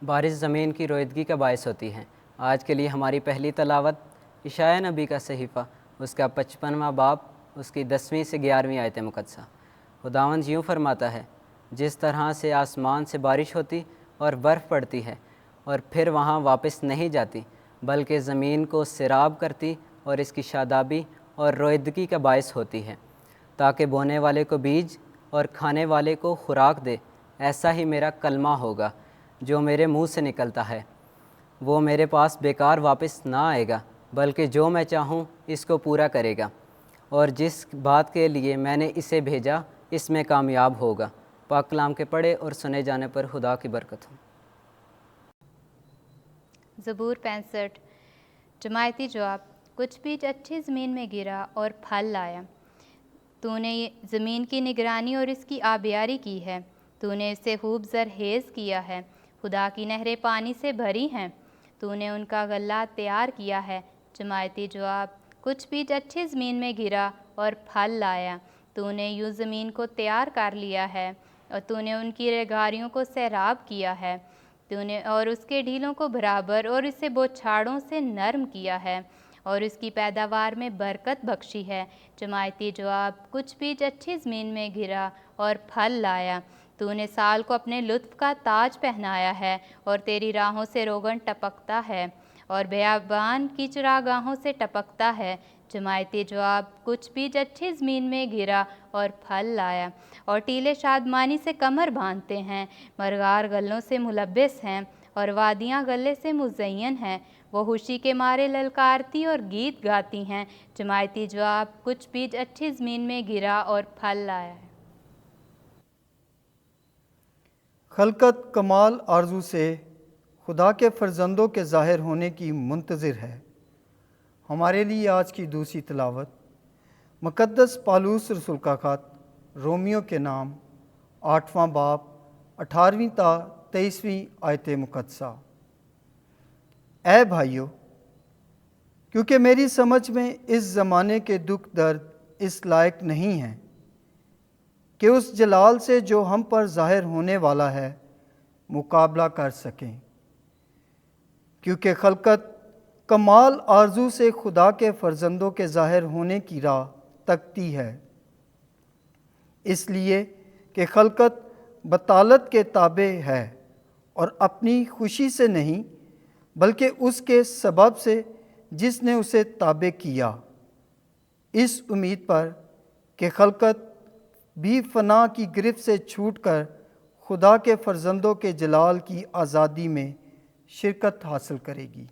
بارش زمین کی رویدگی کا باعث ہوتی ہے۔ آج کے لیے ہماری پہلی تلاوت اشعیاء نبی کا صحیفہ، اس کا 55واں باب، اس کی 10ویں سے 11ویں آیت مقدسہ۔ خداوند یوں فرماتا ہے، جس طرح سے آسمان سے بارش ہوتی اور برف پڑتی ہے اور پھر وہاں واپس نہیں جاتی، بلکہ زمین کو سیراب کرتی اور اس کی شادابی اور رویدگی کا باعث ہوتی ہے، تاکہ بونے والے کو بیج اور کھانے والے کو خوراک دے، ایسا ہی میرا کلمہ ہوگا جو میرے منہ سے نکلتا ہے۔ وہ میرے پاس بیکار واپس نہ آئے گا، بلکہ جو میں چاہوں اس کو پورا کرے گا، اور جس بات کے لیے میں نے اسے بھیجا اس میں کامیاب ہوگا۔ پاک کلام کے پڑھے اور سنے جانے پر خدا کی برکت ہو۔ زبور 65۔ جماعتی جواب: کچھ بیج اچھی زمین میں گرا اور پھل لایا۔ تو نے زمین کی نگرانی اور اس کی آبیاری کی ہے، تو نے اسے خوب زرخیز کیا ہے، خدا کی نہریں پانی سے بھری ہیں، تو نے ان کا غلہ تیار کیا ہے۔ جماعتی جواب: کچھ بیج اچھی زمین میں گرا اور پھل لایا۔ تو نے یوں زمین کو تیار کر لیا ہے، اور تو نے ان کی ریگاریوں کو سیراب کیا ہے، تو نے اور اس کے ڈھیلوں کو برابر اور اسے بوچھاڑوں سے نرم کیا ہے، اور اس کی پیداوار میں برکت بخشی ہے۔ جماعتی جواب: کچھ بیج اچھی زمین میں گرا اور پھل لایا۔ تو نے سال کو اپنے لطف کا تاج پہنایا ہے، اور تیری راہوں سے روغن ٹپکتا ہے، اور بیابان کی چراگاہوں سے ٹپکتا ہے۔ جماعتی جواب: کچھ بیج اچھی زمین میں گرا اور پھل لایا، اور ٹیلے شادمانی سے کمر باندھتے ہیں، مرغار گلوں سے ملبس ہیں، اور وادیاں غلے سے مزین ہیں۔ وہ خوشی کے مارے للکارتی اور گیت گاتی ہیں۔ جماعتی جواب: کچھ بیج اچھی زمین میں گرا اور پھل لایا ہے۔ خلقت کمال آرزو سے خدا کے فرزندوں کے ظاہر ہونے کی منتظر ہے۔ ہمارے لیے آج کی دوسری تلاوت مقدس پالوس رسول کا خط رومیو کے نام 8واں باب 18ویں تا 23ویں آیت مقدسہ۔ اے بھائیو، کیونکہ میری سمجھ میں اس زمانے کے دکھ درد اس لائق نہیں ہیں کہ اس جلال سے جو ہم پر ظاہر ہونے والا ہے مقابلہ کر سکیں، کیونکہ خلقت کمال آرزو سے خدا کے فرزندوں کے ظاہر ہونے کی راہ تکتی ہے، اس لیے کہ خلقت بطالت کے تابع ہے، اور اپنی خوشی سے نہیں بلکہ اس کے سبب سے جس نے اسے تابع کیا، اس امید پر کہ خلقت بھی فنا کی گرفت سے چھوٹ کر خدا کے فرزندوں کے جلال کی آزادی میں شرکت حاصل کرے گی۔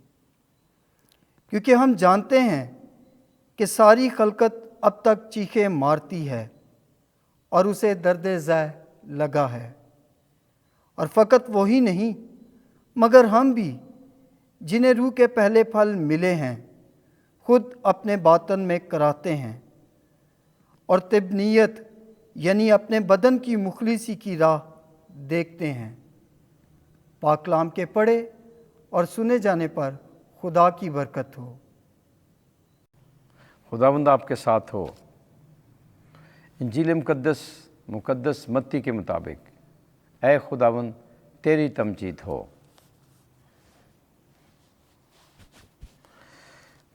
کیونکہ ہم جانتے ہیں کہ ساری خلقت اب تک چیخیں مارتی ہے اور اسے درد ذہ لگا ہے، اور فقط وہی نہیں مگر ہم بھی جنہیں روح کے پہلے پھل ملے ہیں خود اپنے باطن میں کراتے ہیں اور تبنیت یعنی اپنے بدن کی مخلصی کی راہ دیکھتے ہیں۔ پاک کلام کے پڑھے اور سنے جانے پر خدا کی برکت ہو۔ خداوند آپ کے ساتھ ہو۔ انجیل مقدس متی کے مطابق اے خداوند تیری تمجید ہو۔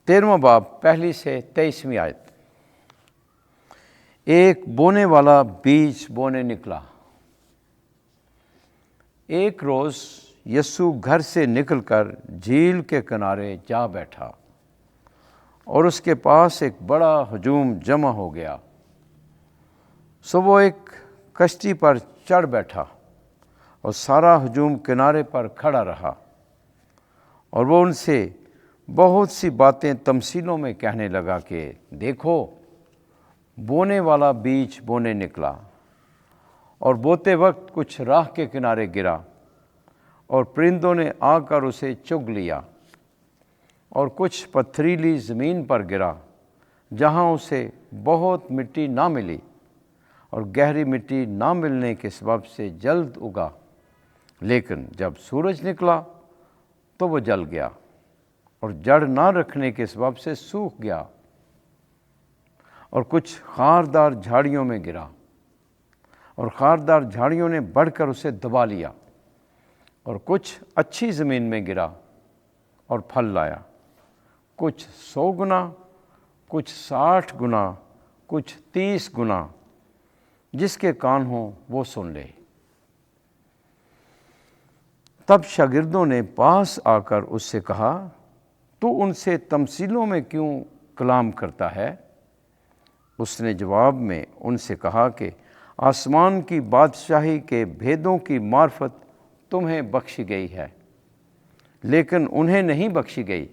13واں باب 1 سے 23ویں آیت۔ ایک بونے والا بیج بونے نکلا۔ ایک روز یسوع گھر سے نکل کر جھیل کے کنارے جا بیٹھا، اور اس کے پاس ایک بڑا ہجوم جمع ہو گیا، سو وہ ایک کشتی پر چڑھ بیٹھا، اور سارا ہجوم کنارے پر کھڑا رہا، اور وہ ان سے بہت سی باتیں تمثیلوں میں کہنے لگا کہ دیکھو، بونے والا بیج بونے نکلا، اور بوتے وقت کچھ راہ کے کنارے گرا، اور پرندوں نے آ کر اسے چگ لیا، اور کچھ پتھریلی زمین پر گرا جہاں اسے بہت مٹی نہ ملی، اور گہری مٹی نہ ملنے کے سبب سے جلد اگا، لیکن جب سورج نکلا تو وہ جل گیا، اور جڑ نہ رکھنے کے سبب سے سوکھ گیا، اور کچھ خاردار جھاڑیوں میں گرا، اور خاردار جھاڑیوں نے بڑھ کر اسے دبا لیا، اور کچھ اچھی زمین میں گرا اور پھل لایا، کچھ 100 گنا، کچھ 60 گنا، کچھ 30 گنا۔ جس کے کان ہوں وہ سن لے۔ تب شاگردوں نے پاس آ کر اس سے کہا، تو ان سے تمثیلوں میں کیوں کلام کرتا ہے؟ اس نے جواب میں ان سے کہا کہ آسمان کی بادشاہی کے بھیدوں کی معرفت تمہیں بخشی گئی ہے، لیکن انہیں نہیں بخشی گئی،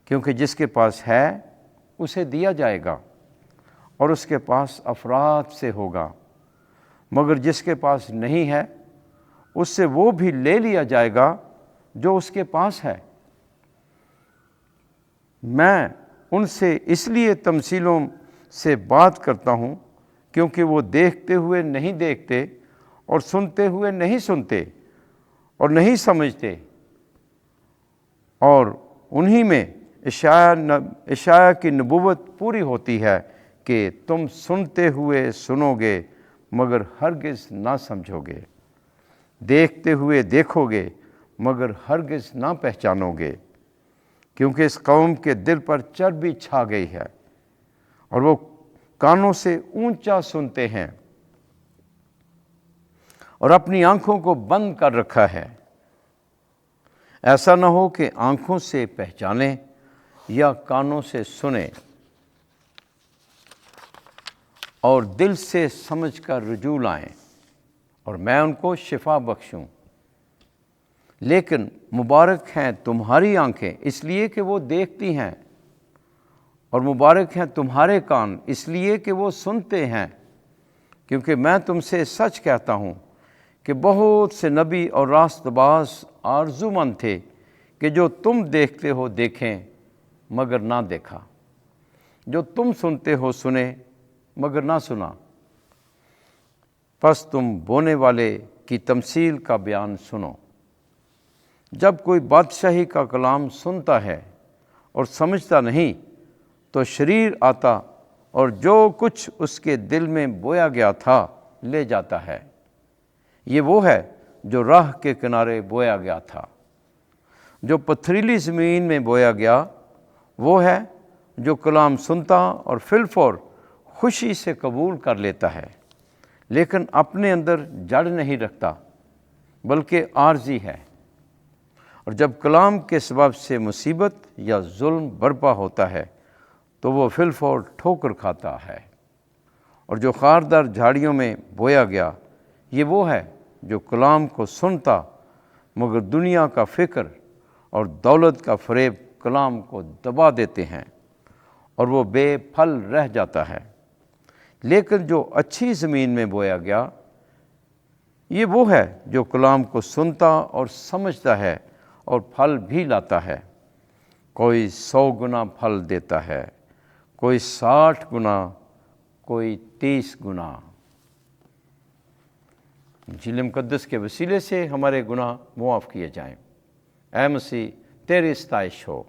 کیونکہ جس کے پاس ہے اسے دیا جائے گا اور اس کے پاس افراط سے ہوگا، مگر جس کے پاس نہیں ہے اس سے وہ بھی لے لیا جائے گا جو اس کے پاس ہے۔ میں ان سے اس لیے تمثیلوں سے بات کرتا ہوں کیونکہ وہ دیکھتے ہوئے نہیں دیکھتے اور سنتے ہوئے نہیں سنتے اور نہیں سمجھتے، اور انہی میں اشعیا کی نبوت پوری ہوتی ہے کہ تم سنتے ہوئے سنو گے مگر ہرگز نہ سمجھو گے، دیکھتے ہوئے دیکھو گے مگر ہرگز نہ پہچانو گے، کیونکہ اس قوم کے دل پر چربی چھا گئی ہے اور وہ کانوں سے اونچا سنتے ہیں اور اپنی آنکھوں کو بند کر رکھا ہے، ایسا نہ ہو کہ آنکھوں سے پہچانیں یا کانوں سے سنیں اور دل سے سمجھ کر رجوع لائیں اور میں ان کو شفا بخشوں۔ لیکن مبارک ہیں تمہاری آنکھیں اس لیے کہ وہ دیکھتی ہیں، اور مبارک ہیں تمہارے کان اس لیے کہ وہ سنتے ہیں، کیونکہ میں تم سے سچ کہتا ہوں کہ بہت سے نبی اور راست باز آرزو مند تھے کہ جو تم دیکھتے ہو دیکھیں مگر نہ دیکھا، جو تم سنتے ہو سنے مگر نہ سنا۔ پس تم بونے والے کی تمثیل کا بیان سنو۔ جب کوئی بادشاہی کا کلام سنتا ہے اور سمجھتا نہیں تو شریر آتا اور جو کچھ اس کے دل میں بویا گیا تھا لے جاتا ہے۔ یہ وہ ہے جو راہ کے کنارے بویا گیا تھا۔ جو پتھریلی زمین میں بویا گیا وہ ہے جو کلام سنتا اور فی الفور خوشی سے قبول کر لیتا ہے، لیکن اپنے اندر جڑ نہیں رکھتا بلکہ عارضی ہے، اور جب کلام کے سبب سے مصیبت یا ظلم برپا ہوتا ہے تو وہ فی الفور ٹھوکر کھاتا ہے۔ اور جو خاردار جھاڑیوں میں بویا گیا یہ وہ ہے جو کلام کو سنتا مگر دنیا کا فکر اور دولت کا فریب کلام کو دبا دیتے ہیں اور وہ بے پھل رہ جاتا ہے۔ لیکن جو اچھی زمین میں بویا گیا یہ وہ ہے جو کلام کو سنتا اور سمجھتا ہے اور پھل بھی لاتا ہے، کوئی 100 گنا پھل دیتا ہے، کوئی 60 گنا، کوئی 30 گنا۔ انجیل مقدس کے وسیلے سے ہمارے گناہ معاف کیے جائیں۔ اے مسیح تیری ستائش ہو۔